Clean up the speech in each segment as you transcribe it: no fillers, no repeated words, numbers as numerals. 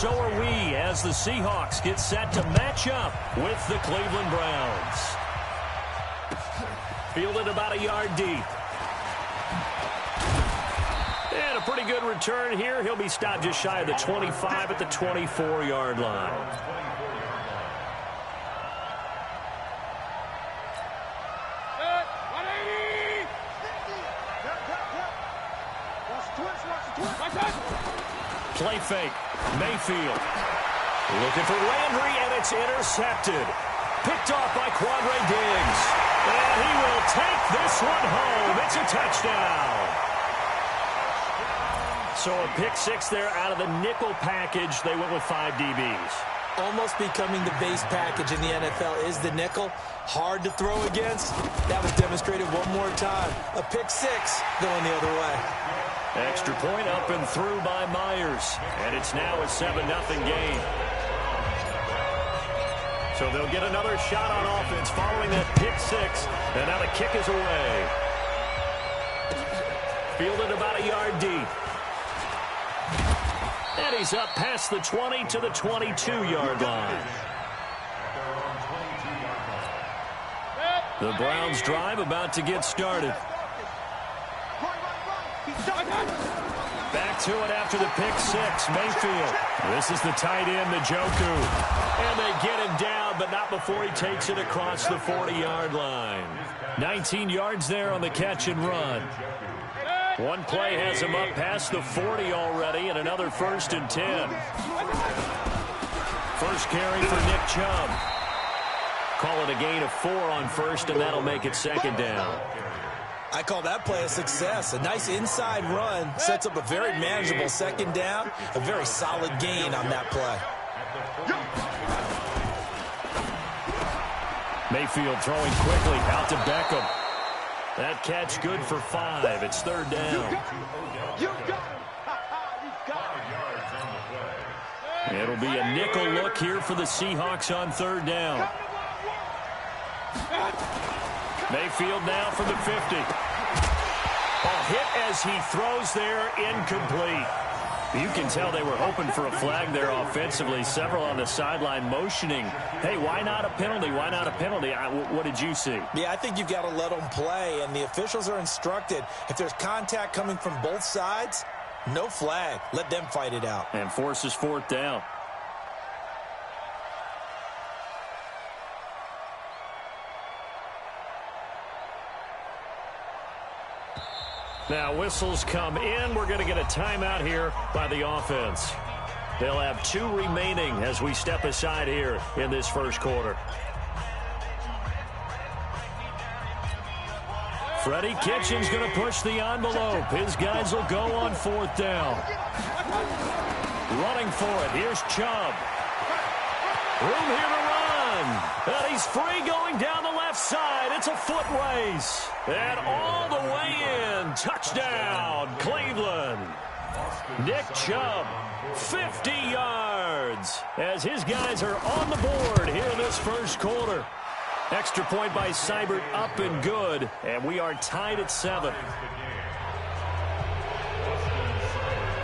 so are we as the Seahawks get set to match up with the Cleveland Browns. Fielded about a yard deep. And a pretty good return here. He'll be stopped just shy of the 25 at the 24-yard line. Play fake. Mayfield. Looking for Landry, and it's intercepted. Picked off by Quandre Diggs. And he will take this one home. It's a touchdown. So a pick six there out of the nickel package. They went with 5 DBs. Almost becoming the base package in the NFL is the nickel. Hard to throw against. That was demonstrated one more time. A pick six going the other way. Extra point up and through by Myers. And it's now a 7-0 game. So they'll get another shot on offense following that pick six. And now the kick is away. Fielded about a yard deep. And he's up past the 20 to the 22-yard line. The Browns drive about to get started. Back to it after the pick six. Mayfield. This is the tight end, Njoku. And they get him down, but not before he takes it across the 40-yard line. 19 yards there on the catch and run. One play has him up past the 40 already, and another 1st and 10. First carry for Nick Chubb. Call it a gain of 4 on first, and that'll make it 2nd down. I call that play a success. A nice inside run sets up a very manageable 2nd down. A very solid gain on that play. Mayfield throwing quickly out to Beckham. That catch good for 5. It's 3rd down. It'll be a nickel look here for the Seahawks on 3rd down. Mayfield now from the 50. A hit as he throws there, incomplete. You can tell they were hoping for a flag there offensively. Several on the sideline motioning, hey, why not a penalty? Why not a penalty? What did you see? Yeah, I think you've got to let them play, and the officials are instructed. If there's contact coming from both sides, no flag. Let them fight it out. And forces 4th down. Now whistles come in. We're going to get a timeout here by the offense. They'll have 2 remaining as we step aside here in this first quarter. Freddie Kitchens going to push the envelope. His guys will go on 4th down. Running for it. Here's Chubb. Room here to run. And he's free going down the left side. It's a foot race. And all the way in. Touchdown, Cleveland. Nick Chubb, 50 yards. As his guys are on the board here in this first quarter. Extra point by Seibert up and good. And we are tied at 7.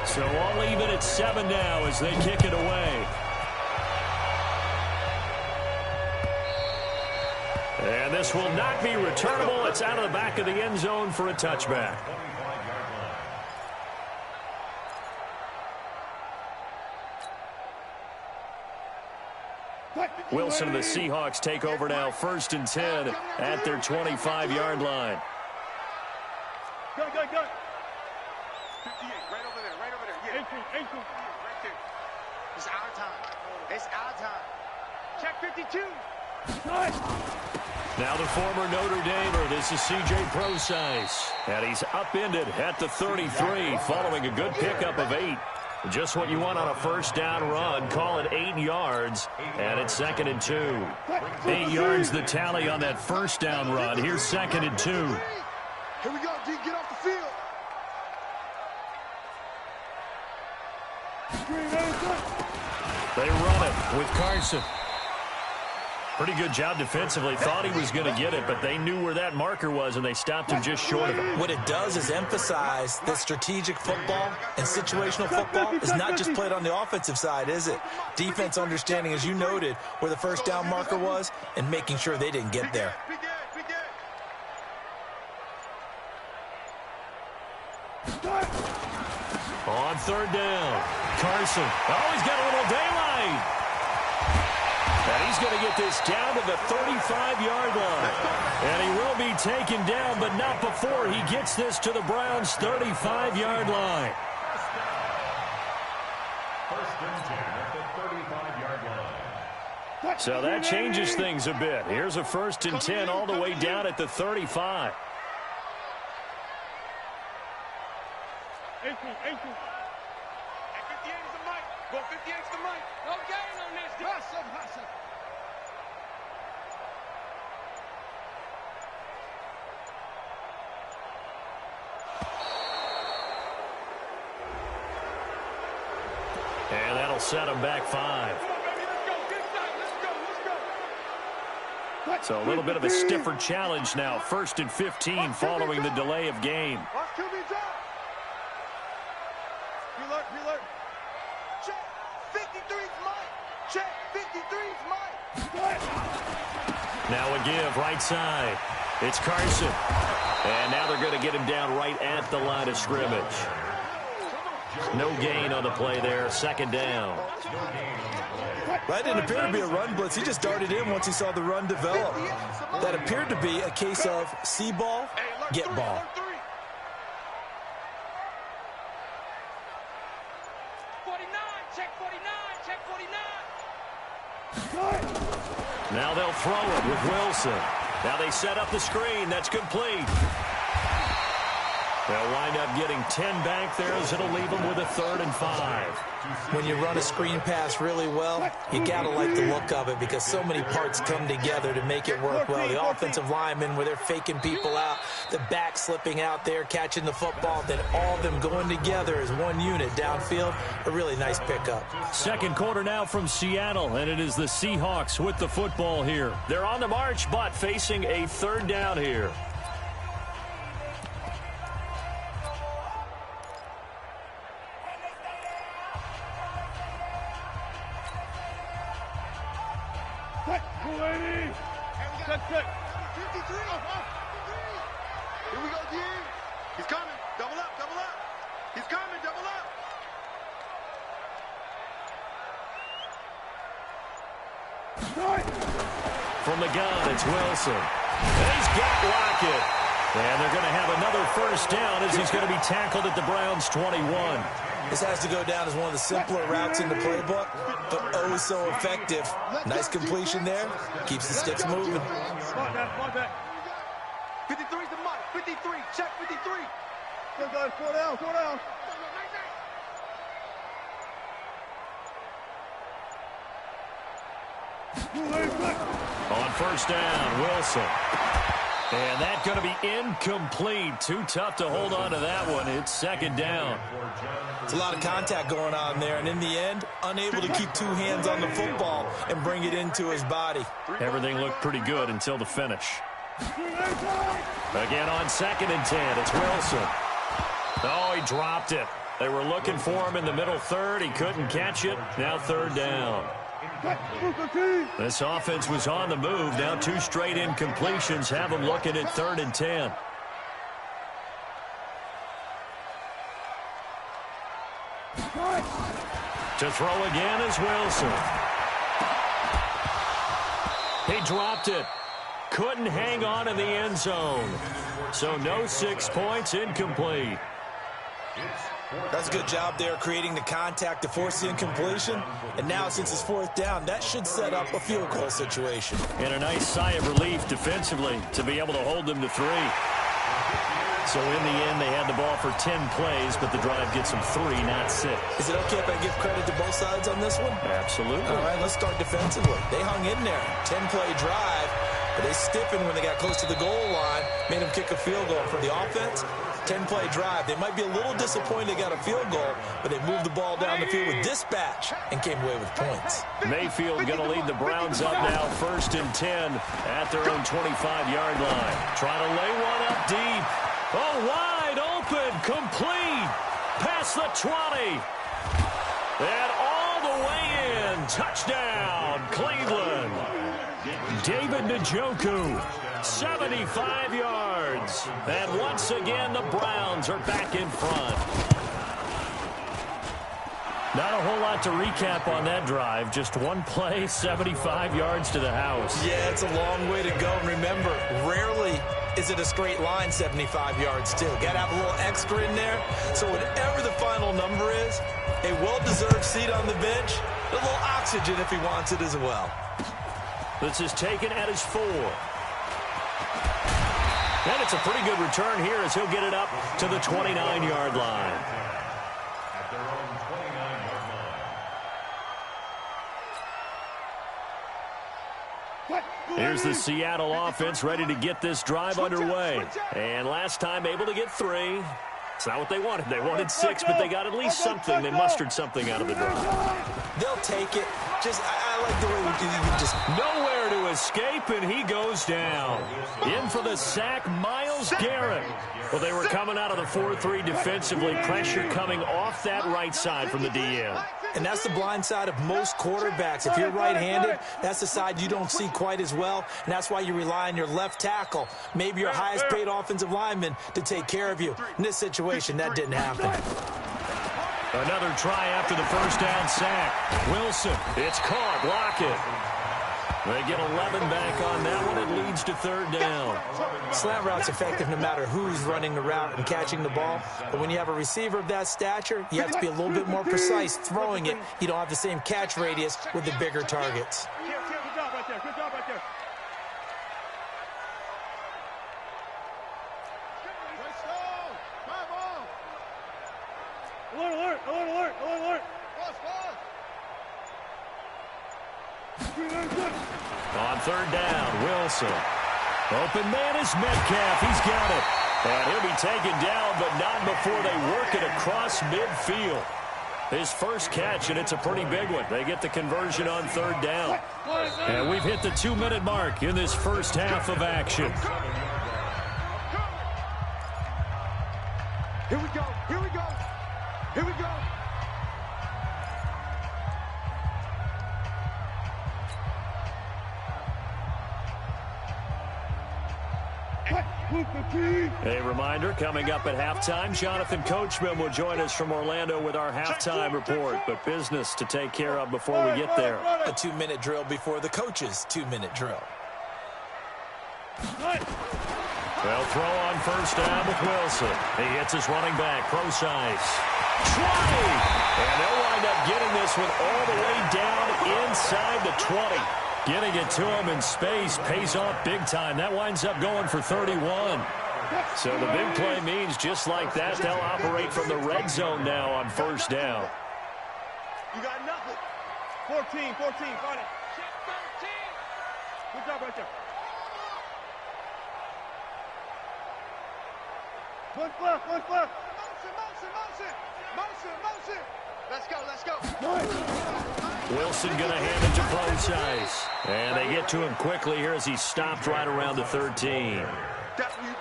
So all even at 7 now as they kick it away. And this will not be returnable. It's out of the back of the end zone for a touchback. Wilson and the Seahawks take over now, 1st and 10 at their 25-yard line. Go. 58, right over there. Yeah. 18, right there. It's our time. Check 52. Now the former Notre Damer, this is C.J. Prosise. And he's upended at the 33 following a good pickup of 8. Just what you want on a 1st down run. Call it 8 yards. And it's 2nd and 2. 8 yards the tally on that 1st down run. Here's 2nd and 2. Here we go, D. Get off the field. They run it with Carson. Pretty good job defensively. Thought he was going to get it, but they knew where that marker was, and they stopped him just short of it. What it does is emphasize that strategic football and situational football is not just played on the offensive side, is it? Defense understanding, as you noted, where the first down marker was and making sure they didn't get there. On third down, Carson. Oh, he's got a little daylight. And he's going to get this down to the 35-yard line. And he will be taken down, but not before he gets this to the Browns' 35-yard line. So that changes things a bit. Here's a 1st and 10 all the way down at the 35. Hey, 58 is the mic. Go 58 is the mic. No gain on this. Hustle. And that'll set him back 5. Come on, baby. Let's go. Get inside. Let's go. So a little bit of a stiffer challenge now. 1st and 15 following the delay of game. Watch QB drop. Preload. Check. 53's Mike. Check. 53's Mike. Now a give right side. It's Carson. And now they're going to get him down right at the line of scrimmage. No gain on the play there. 2nd down. That didn't appear to be a run blitz. He just darted in once he saw the run develop. That appeared to be a case of see ball, get ball. 49. Check 49. Now they'll throw it with Wilson. Now they set up the screen. That's complete. They'll wind up getting 10 back there as it'll leave them with a 3rd and 5. When you run a screen pass really well, you got to like the look of it because so many parts come together to make it work well. The offensive linemen where they're faking people out, the back slipping out there, catching the football, then all of them going together as one unit downfield. A really nice pickup. 2nd quarter now from Seattle, and it is the Seahawks with the football here. They're on the march, but facing a 3rd down here. Check. 53. Here we go, D. He's coming. Double up. He's coming. Double up. From the gun, it's Wilson. And he's got Lockett. And they're going to have another 1st down as he's going to be tackled at the Browns' 21. This has to go down as one of the simpler routes in the playbook, but oh so effective. Nice completion there. Keeps the sticks moving. Spot that. 53's the mic. 53. Check 53. Go, guys. Slow down. On 1st down, Wilson. And that's going to be incomplete. Too tough to hold on to that one. It's 2nd down. It's a lot of contact going on there, and in the end, unable to keep 2 hands on the football and bring it into his body. Everything looked pretty good until the finish. Again on 2nd and 10, it's Wilson. Oh, he dropped it. They were looking for him in the middle 3rd. He couldn't catch it. Now 3rd down. This offense was on the move. Now 2 straight incompletions have them looking at 3rd and 10. To throw again is Wilson. He dropped it. Couldn't hang on in the end zone. So no 6 points, incomplete. That's a good job there creating the contact to force the incompletion. And now since it's 4th down, that should set up a field goal situation. And a nice sigh of relief defensively to be able to hold them to 3. So in the end, they had the ball for 10 plays, but the drive gets them 3, not 6. Is it okay if I give credit to both sides on this one? Absolutely. All right, let's start defensively. They hung in there. 10-play drive, but they stiffened when they got close to the goal line, made them kick a field goal. For the offense, 10-play drive. They might be a little disappointed they got a field goal, but they moved the ball down the field with dispatch and came away with points. Mayfield going to lead the Browns up now, 1st and 10 at their own 25-yard line. Trying to lay one up deep. Oh, wide open, complete, past the 20. And all the way in, touchdown, Cleveland. David Njoku, 75 yards. And once again, the Browns are back in front. Not a whole lot to recap on that drive. Just one play, 75 yards to the house. Yeah, it's a long way to go. And remember, rarely is it a straight line 75 yards, too. Got to have a little extra in there. So whatever the final number is, a well-deserved seat on the bench, a little oxygen if he wants it as well. This is taken at his 4. And it's a pretty good return here as he'll get it up to the 29-yard line. Here's the Seattle offense ready to get this drive underway. And last time able to get 3. It's not what they wanted. They wanted 6, but they got at least something. They mustered something out of the drive. They'll take it. I like the way we do it. Just nowhere to escape, and he goes down. In for the sack, Myles Garrett. Well, they were coming out of the 4-3 defensively. Pressure coming off that right side from the DM. And that's the blind side of most quarterbacks. If you're right-handed, that's the side you don't see quite as well, and that's why you rely on your left tackle, maybe your highest-paid offensive lineman, to take care of you. In this situation, that didn't happen. Another try after the first down sack. Wilson, it's caught. Lockett. They get 11 back on that one. It leads to 3rd down. Slant route's effective no matter who's running the route and catching the ball. But when you have a receiver of that stature, you have to be a little bit more precise throwing it. You don't have the same catch radius with the bigger targets. Good job right there. Good job right there. Let's go. Come on. Alert, alert, alert, alert, alert. On 3rd down, Wilson. Open man is Metcalf. He's got it. And he'll be taken down, but not before they work it across midfield. His first catch, and it's a pretty big one. They get the conversion on 3rd down. And we've hit the 2-minute mark in this first half of action. Here we go. Here we go. Here we go. A reminder, coming up at halftime, Jonathan Coachman will join us from Orlando with our halftime report, but business to take care of before we get there. A 2-minute drill before the coach's 2-minute drill. They'll throw on first down with Wilson. He hits his running back, Procise. 20! And they'll wind up getting this one all the way down inside the 20. Getting it to him in space pays off big time. That winds up going for 31. So the big play means just like that, they'll operate from the red zone now on first down. You got nothing. 14, 14, got it. 13. Good job right there. One left, one left. Motion. Let's go, let's go. Wilson going to hand it to Procise. And they get to him quickly here as he stopped right around the 13.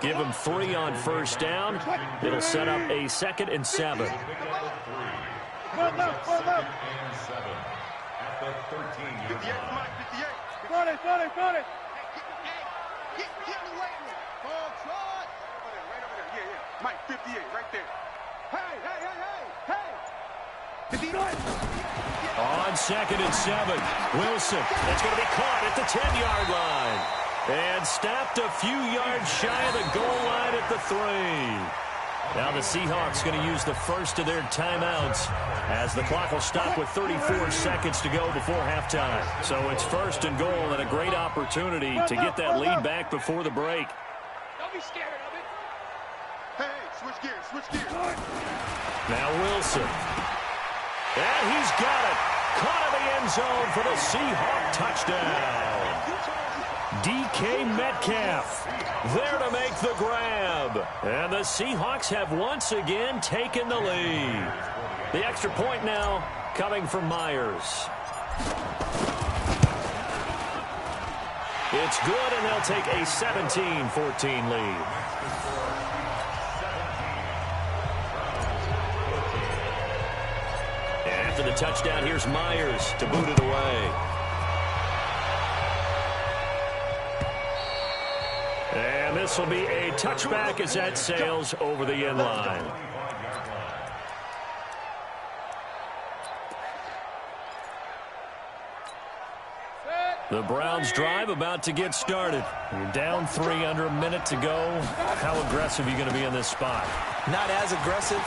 Give him 3 on first down. It'll set up a 2nd and 7. One left. At the 13-yard line. 58. Got it. Get away with it. Ball shot. Right over there. Yeah. Mike, 58, right there. Hey. 59. On 2nd and 7, Wilson. That's going to be caught at the 10-yard line. And stopped a few yards shy of the goal line at the 3. Now the Seahawks going to use the first of their timeouts as the clock will stop with 34 seconds to go before halftime. So it's 1st and goal and a great opportunity to get that lead back before the break. Don't be scared of it. Hey, switch gears. Now Wilson. And he's got it. Caught in the end zone for the Seahawk touchdown. DK Metcalf there to make the grab. And the Seahawks have once again taken the lead. The extra point now coming from Myers. It's good, and they'll take a 17-14 lead. And after the touchdown, here's Myers to boot it away. And this will be a touchback as that sails over the end line. The Browns drive about to get started. You're down 3 under a minute to go. How aggressive are you going to be in this spot? Not as aggressive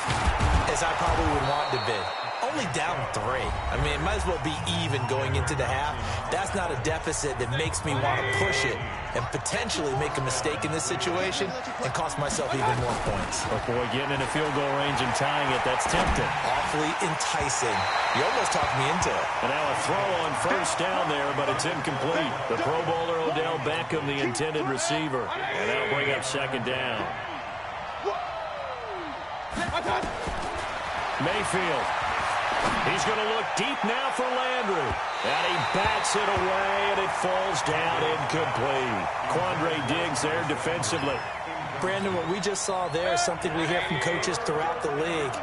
as I probably would want to be. Only down 3. I mean, it might as well be even going into the half. That's not a deficit that makes me want to push it and potentially make a mistake in this situation and cost myself even more points. Oh boy, getting in a field goal range and tying it, that's tempting. Awfully enticing. You almost talked me into it. And now a throw on first down there, but it's incomplete. The Pro Bowler Odell Beckham, the intended receiver. And that'll bring up second down. Mayfield. He's going to look deep now for Landry. And he bats it away, and it falls down incomplete. Quandre Diggs there defensively. Brandon, what we just saw there is something we hear from coaches throughout the league.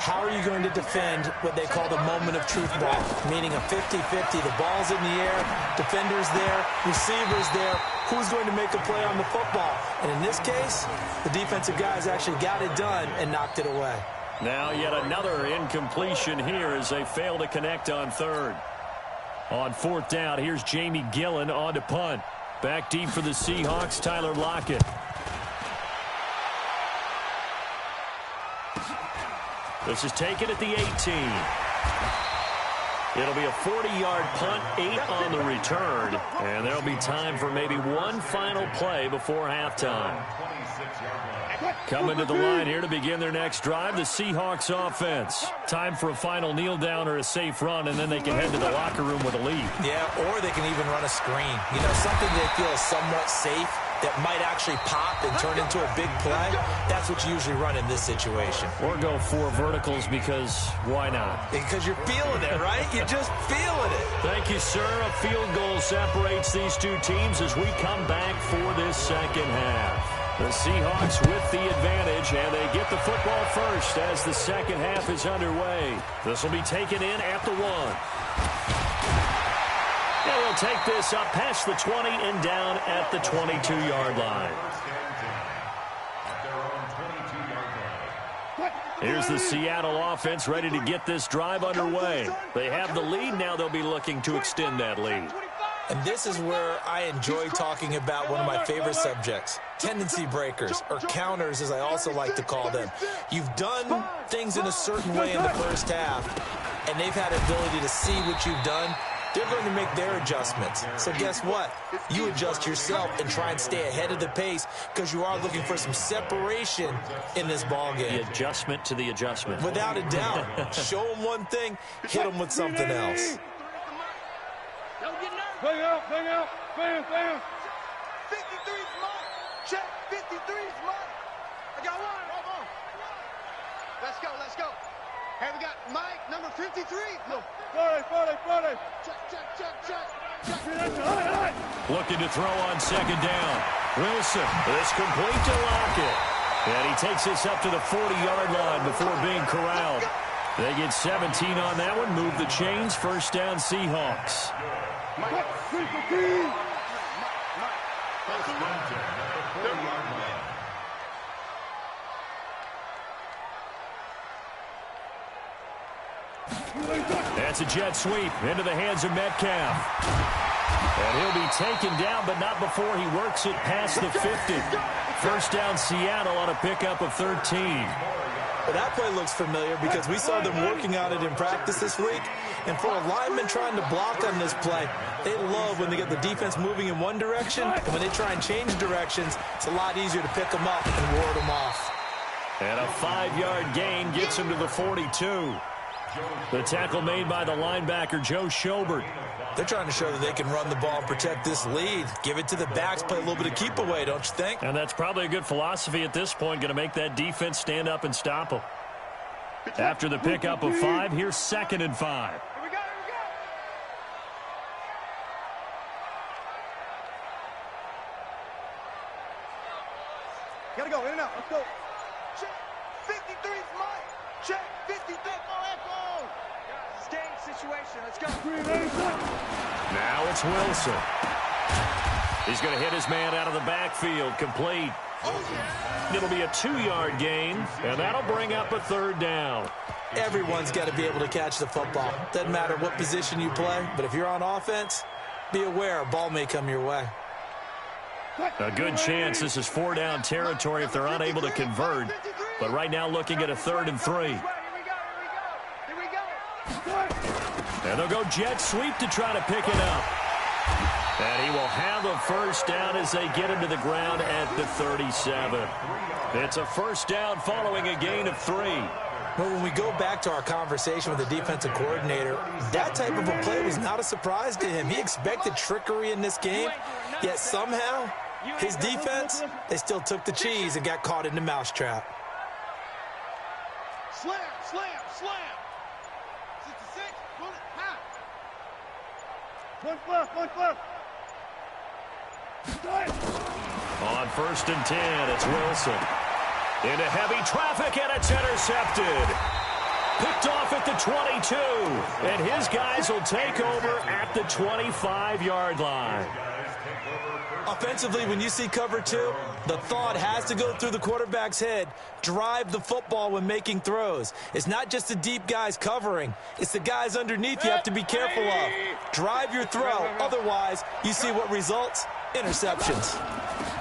How are you going to defend what they call the moment of truth ball, meaning a 50-50. The ball's in the air, defenders there, receivers there. Who's going to make a play on the football? And in this case, the defensive guys actually got it done and knocked it away. Now yet another incompletion here as they fail to connect on third. On fourth down, here's Jamie Gillen on to punt. Back deep for the Seahawks, Tyler Lockett. This is taken at the 18. It'll be a 40-yard punt, 8 on the return, and there'll be time for maybe one final play before halftime. Coming to the line here to begin their next drive, the Seahawks offense. Time for a final kneel down or a safe run, and then they can head to the locker room with a lead. Yeah, or they can even run a screen. You know, something they feel is somewhat safe that might actually pop and turn into a big play. That's what you usually run in this situation. Or go 4 verticals because why not? Because you're feeling it, right? You're just feeling it. Thank you, sir. A field goal separates these two teams as we come back for this second half. The Seahawks with the advantage, and they get the football first as the second half is underway. This will be taken in at the 1. And they'll take this up past the 20 and down at the 22-yard line. Here's the Seattle offense ready to get this drive underway. They have the lead. Now they'll be looking to extend that lead. And this is where I enjoy talking about one of my favorite subjects, tendency breakers, or counters as I also like to call them. You've done things in a certain way in the first half, and they've had ability to see what you've done. They're going to make their adjustments. So guess what? You adjust yourself and try and stay ahead of the pace because you are looking for some separation in this ball game. The adjustment to the adjustment. Without a doubt. Show them one thing, hit them with something else. Bang out, bang out, bam, bam. 53's mine. Check, 53's mine. I got one. Come on. Let's go, let's go. Hey, we got Mike, number 53. No. 40. Check. Looking to throw on second down. Wilson, it's complete to Lockett. And he takes this up to the 40-yard line before being corralled. They get 17 on that one, move the chains, first down Seahawks. That's a jet sweep into the hands of Metcalf. And he'll be taken down, but not before he works it past the 50. First down Seattle on a pickup of 13. But that play looks familiar because we saw them working on it in practice this week. And for a lineman trying to block on this play, they love when they get the defense moving in one direction. And when they try and change directions, it's a lot easier to pick them up and ward them off. And a 5-yard gain gets him to the 42. The tackle made by the linebacker, Joe Schobert. They're trying to show that they can run the ball and protect this lead. Give it to the backs, play a little bit of keep away, don't you think? And that's probably a good philosophy at this point, going to make that defense stand up and stop them. After the pickup of 5, here's 2nd and 5. Gotta go, in and out. Let's go. Check. 53's Mike. Check. 53. Echo. It's game situation. Let's go. Now it's Wilson. He's going to hit his man out of the backfield. Complete. It'll be a 2-yard gain, and that'll bring up a 3rd down. Everyone's got to be able to catch the football. Doesn't matter what position you play, but if you're on offense, be aware a ball may come your way. A good chance this is 4-down territory if they're unable to convert. But right now looking at a 3rd and 3. And they'll go jet sweep to try to pick it up. And he will have a 1st down as they get him to the ground at the 37. It's a 1st down following a gain of 3. Well, when we go back to our conversation with the defensive coordinator, that type of a play was not a surprise to him. He expected trickery in this game, yet somehow his defense, they still took the cheese and got caught in the mousetrap. Slam, slam, slam. 66, pull it, half. One flip. On 1st and 10, it's Wilson. Into heavy traffic, and it's intercepted. Picked off at the 22, and his guys will take over at the 25-yard line. Offensively, when you see cover 2, the thought has to go through the quarterback's head. Drive the football when making throws. It's not just the deep guys covering. It's the guys underneath you have to be careful of. Drive your throw. Otherwise, you see what results? Interceptions.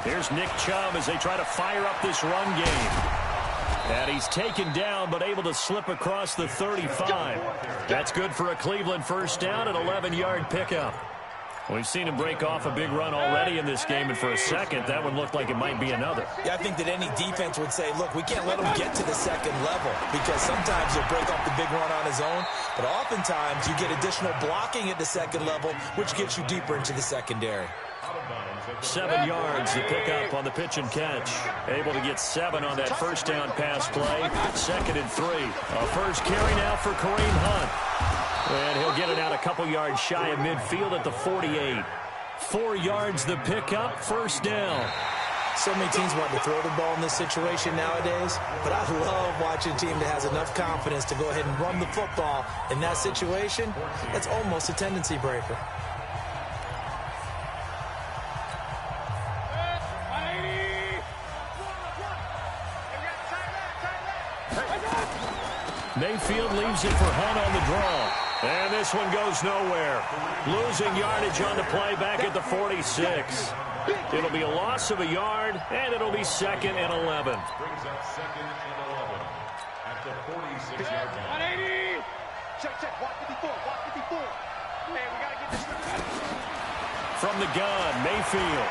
Here's Nick Chubb as they try to fire up this run game. And he's taken down but able to slip across the 35. That's good for a Cleveland 1st down and 11-yard pickup. We've seen him break off a big run already in this game, and for a second, that one looked like it might be another. Yeah, I think that any defense would say, look, we can't let him get to the 2nd level because sometimes he'll break off the big run on his own, but oftentimes you get additional blocking at the 2nd level, which gets you deeper into the secondary. 7 yards to pick up on the pitch and catch. Able to get 7 on that 1st down pass play. 2nd and 3. A 1st carry now for Kareem Hunt. And he'll get it out a couple yards shy of midfield at the 48. 4 yards the pickup, 1st down. So many teams want to throw the ball in this situation nowadays, but I love watching a team that has enough confidence to go ahead and run the football in that situation. That's almost a tendency breaker. Mayfield leaves it for Hunt on the draw. And this one goes nowhere. Losing yardage on the play back at the 46. It'll be a loss of a yard, and it'll be 2nd and 11. Brings up 2nd and 11 at the 46-yard line. 180. Check. Watch 54. Watch 54. Man, we got to get this. From the gun, Mayfield.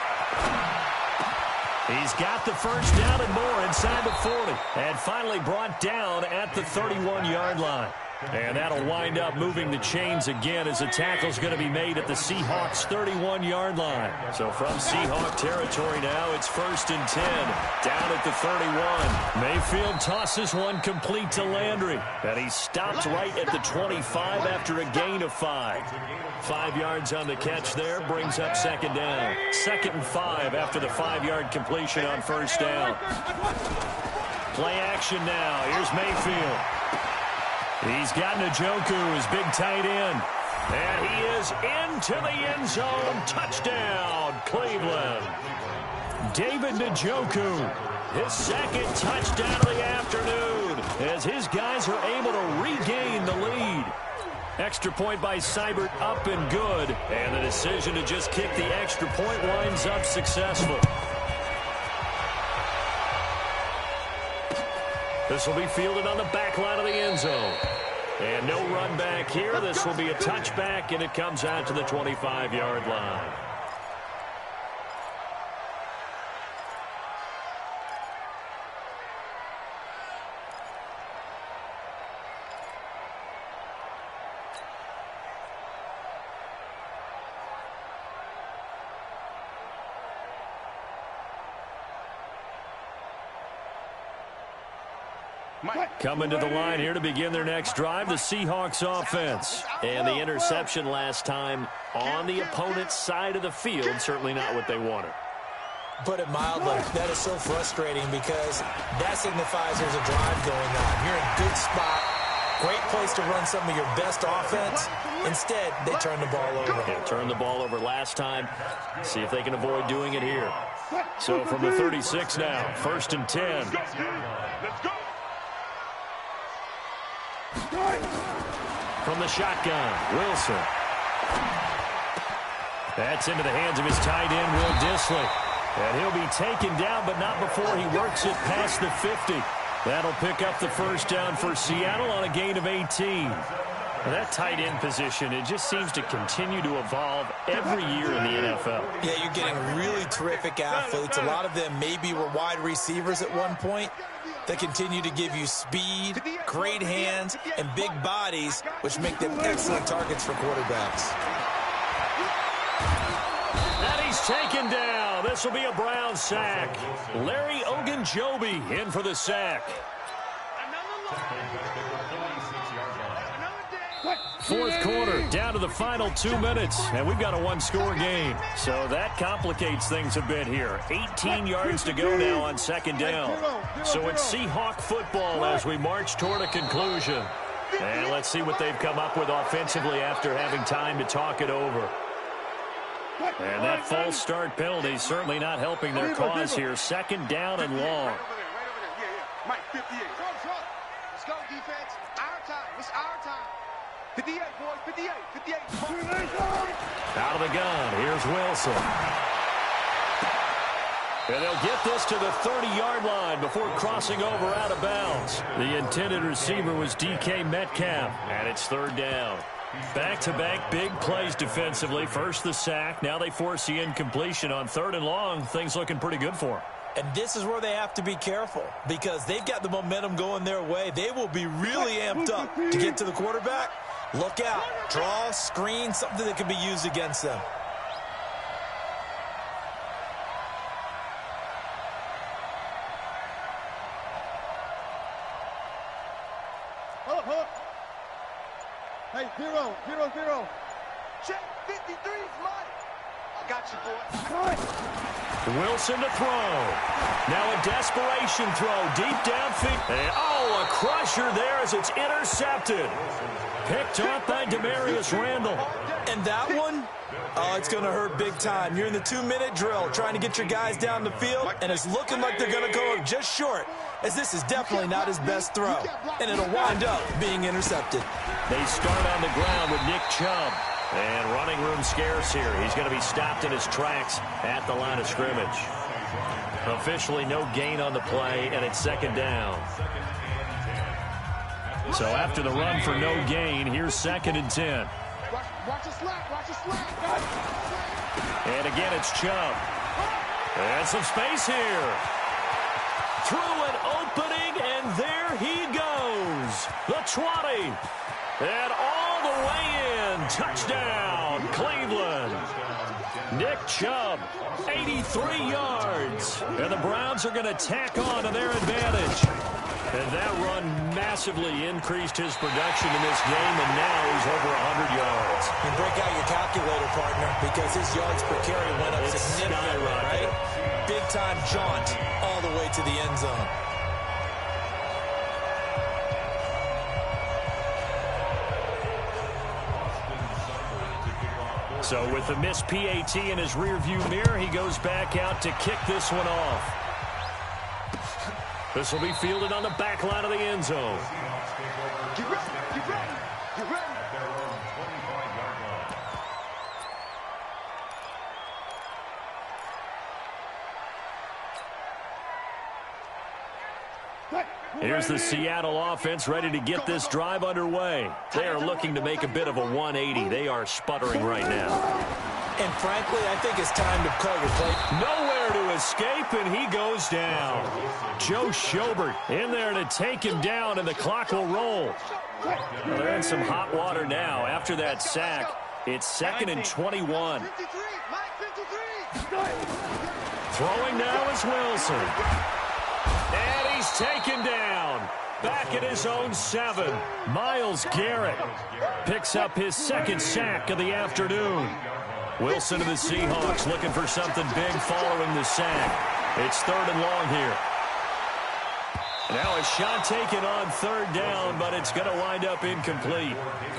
He's got the 1st down and more inside the 40. And finally brought down at the 31-yard line. And that'll wind up moving the chains again as a tackle's going to be made at the Seahawks' 31-yard line. So from Seahawk territory now, it's 1st and 10. Down at the 31. Mayfield tosses one complete to Landry. And he stopped right at the 25 after a gain of 5. 5 yards on the catch there brings up 2nd down. 2nd and 5 after the 5-yard completion on 1st down. Play action now. Here's Mayfield. He's got Njoku, his big tight end. And he is into the end zone. Touchdown, Cleveland. David Njoku, his 2nd touchdown of the afternoon as his guys are able to regain the lead. Extra point by Seibert up and good. And the decision to just kick the extra point winds up successful. This will be fielded on the back line of the end zone. And no run back here. This will be a touchback, and it comes out to the 25-yard line. Coming to the line here to begin their next drive, the Seahawks offense. And the interception last time on the opponent's side of the field, certainly not what they wanted. Put it mildly, that is so frustrating because that signifies there's a drive going on. You're in a good spot, great place to run some of your best offense. Instead, they turn the ball over. They turned the ball over last time. See if they can avoid doing it here. So from the 36 now, 1st and 10. From the shotgun, Wilson. That's into the hands of his tight end, Will Dissly. And he'll be taken down, but not before he works it past the 50. That'll pick up the first down for Seattle on a gain of 18. Now that tight end position, it just seems to continue to evolve every year in the NFL. Yeah, you're getting really terrific athletes. A lot of them maybe were wide receivers at one point. They continue to give you speed, great hands, and big bodies, which make them excellent targets for quarterbacks. And he's taken down. This will be a Brown sack. Larry Ogunjobi in for the sack. Fourth quarter, down to the final 2 minutes, and we've got a one-score game. So that complicates things a bit here. 18 yards to go now on 2nd down. So it's Seahawk football as we march toward a conclusion. And let's see what they've come up with offensively after having time to talk it over. And that false start penalty is certainly not helping their cause here. 2nd down and long. Mike, 58. Let's go, defense. Our time. It's our time. 58, boys. 58. 58. Out of the gun. Here's Wilson. And they'll get this to the 30-yard line before crossing over out of bounds. The intended receiver was DK Metcalf, and it's 3rd down. Back-to-back big plays defensively. First the sack. Now they force the incompletion on 3rd and long. Things looking pretty good for them. And this is where they have to be careful because they've got the momentum going their way. They will be really amped up to get to the quarterback. Look out. Draw, screen, something that can be used against them. Hey, 0-0-0. Check 53 is mine. I got you, boy. Wilson to throw. Now a desperation throw deep downfield. And a crusher there as it's intercepted. Picked up by Demarius Randall. And that one, it's going to hurt big time. You're in the 2-minute drill trying to get your guys down the field, and it's looking like they're going to go just short, as this is definitely not his best throw. And it'll wind up being intercepted. They start on the ground with Nick Chubb. And running room scarce here. He's going to be stopped in his tracks at the line of scrimmage. Officially no gain on the play, and it's 2nd down. So after the run for no gain, here's 2nd and 10. Watch the slap. And again, it's Chubb. And some space here. Through an opening, and there he goes. The 20. And all the way in. Touchdown, Cleveland. Nick Chubb, 83 yards. And the Browns are going to tack on to their advantage. And that run massively increased his production in this game, and now he's over 100 yards. And break out your calculator, partner, because his yards per carry went up significantly, right? Big-time jaunt all the way to the end zone. So with the missed PAT in his rearview mirror, he goes back out to kick this one off. This will be fielded on the back line of the end zone. Get ready. Here's the Seattle offense ready to get this drive underway. They are looking to make a bit of a 180. They are sputtering right now. And frankly, I think it's time to call your play. Nowhere to escape, and he goes down. Joe Schobert in there to take him down, and the clock will roll. Well, they're in some hot water now. After that sack, it's 2nd and 21. Throwing now is Wilson. And he's taken down. back at his own 7. Myles Garrett picks up his second sack of the afternoon. Wilson of the Seahawks looking for something big following the sack. It's 3rd and long here. Now a shot taken on 3rd down, but it's going to wind up incomplete.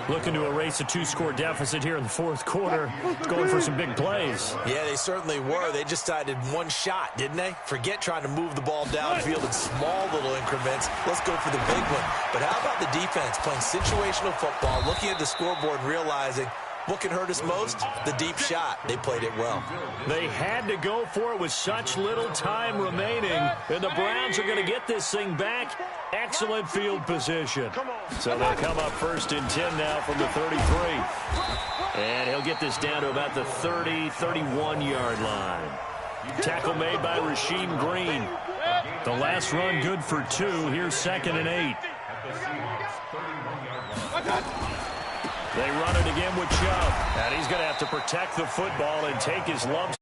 Looking to erase a 2-score deficit here in the 4th quarter. It's going for some big plays. Yeah, they certainly were. They just decided one shot, didn't they? Forget trying to move the ball downfield in small little increments. Let's go for the big one. But how about the defense playing situational football, looking at the scoreboard and realizing what can hurt us most? The deep shot. They played it well. They had to go for it with such little time remaining, and the Browns are going to get this thing back. Excellent field position. So they'll come up 1st and 10 now from the 33. And he'll get this down to about the 30, 31-yard line. Tackle made by Rasheem Green. The last run good for 2. Here's 2nd and 8. They run it again with Chubb. And he's going to have to protect the football and take his lumps.